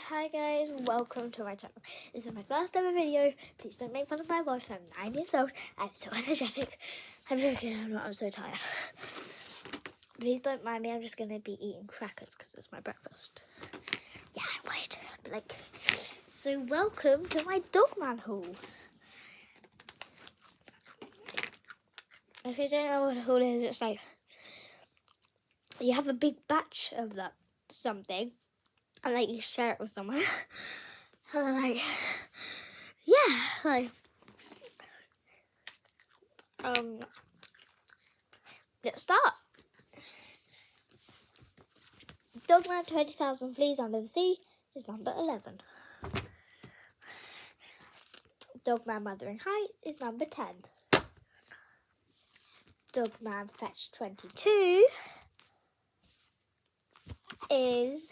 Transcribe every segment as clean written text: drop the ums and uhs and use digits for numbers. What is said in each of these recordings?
Hi guys, welcome to my channel. This is my first ever video. Please don't make fun of my voice. I'm 9 years old. I'm so energetic. I'm so tired. Please don't mind me. I'm just going to be eating crackers because it's my breakfast. Yeah, I'm weird. So welcome to my Dogman haul. If you don't know what a haul is, it's like you have a big batch of that something and you share it with someone. And then let's start. Dogman 20,000 Fleas Under the Sea is number 11. Dogman Wuthering Heights is number 10. Dogman Fetch 22 is...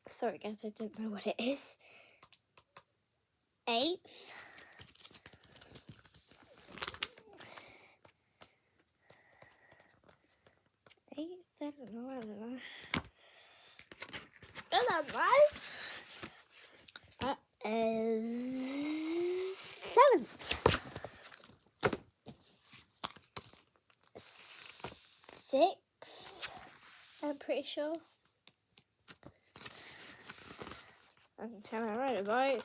Sorry guys, I don't know what it is. 8th. I don't know. I don't know. That is 7th. 6th, I'm pretty sure. And can I ride a bike?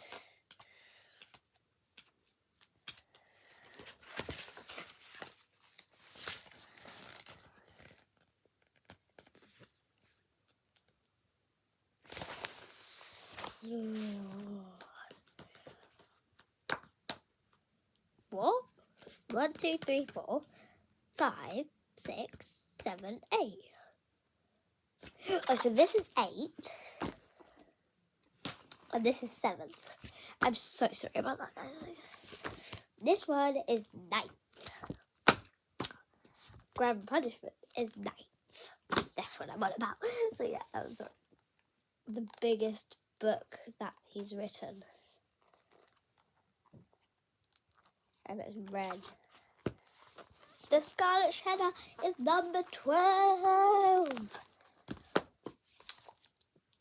What? 1, 2, 3, 4, 5, 6, 7, 8. Oh, so this is 8. And this is 7th. I'm so sorry about that, guys. This one is 9th. Crime and Punishment is 9th. That's what I'm on about. So yeah, I'm sorry. The biggest book that he's written. And it's red. The Scarlet Cheddar is number 12.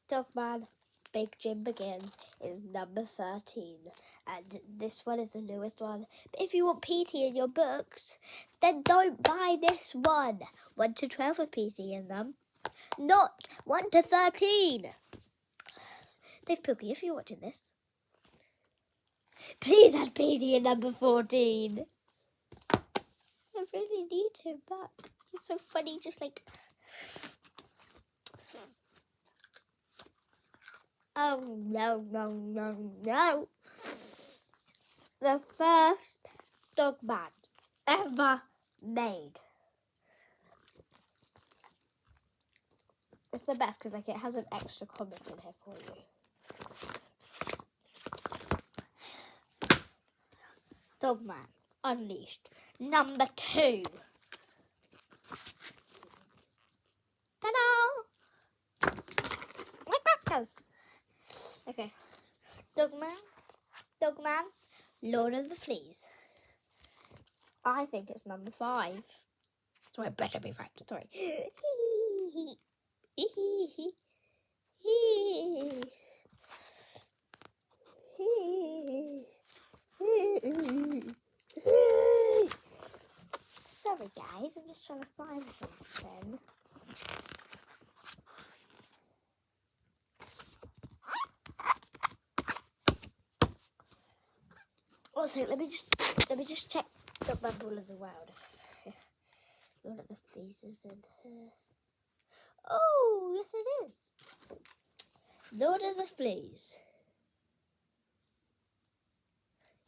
Dogman Big Jim Begins is number 13. And this one is the newest one. But if you want PT in your books, then don't buy this one. 1 to 12 with PT in them. Not 1 to 13. Dave Pilkey, if you're watching this, please add PT in number 14. I really need him back. He's so funny, just like... Oh, no. The first Dogman ever made. It's the best because it has an extra comic in here for you. Dogman Unleashed, number 2. Ta-da! My crackers! Okay. Dogman, Lord of the Fleas. I think it's number 5. So it better be right. Sorry. Sorry guys, I'm just trying to find something. Also, let me just check Dogman Lord of the Wild. Lord of the Fleas is in here. Oh, yes it is. Lord of the Fleas.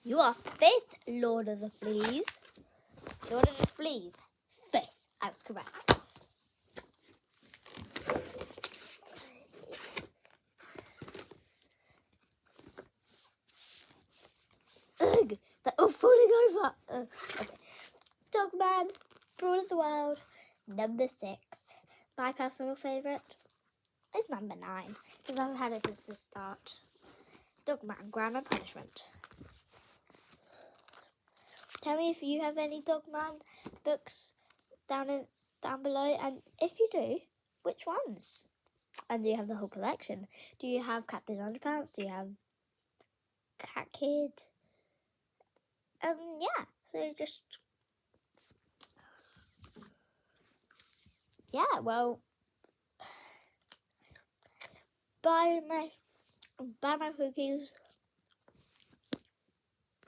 You are 5th Lord of the Fleas. Lord of the Fleas, 5th. I was correct. Ugh, they're all falling over. Okay. Dogman, Brawl of the World, number 6. My personal favourite is number 9 because I've had it since the start. Dogman, Crime and Punishment. Tell me if you have any Dogman books down below, and if you do, which ones? And you have the whole collection. Do you have Captain Underpants? Do you have Cat Kid? Yeah, so just... Yeah, well... Buy my cookies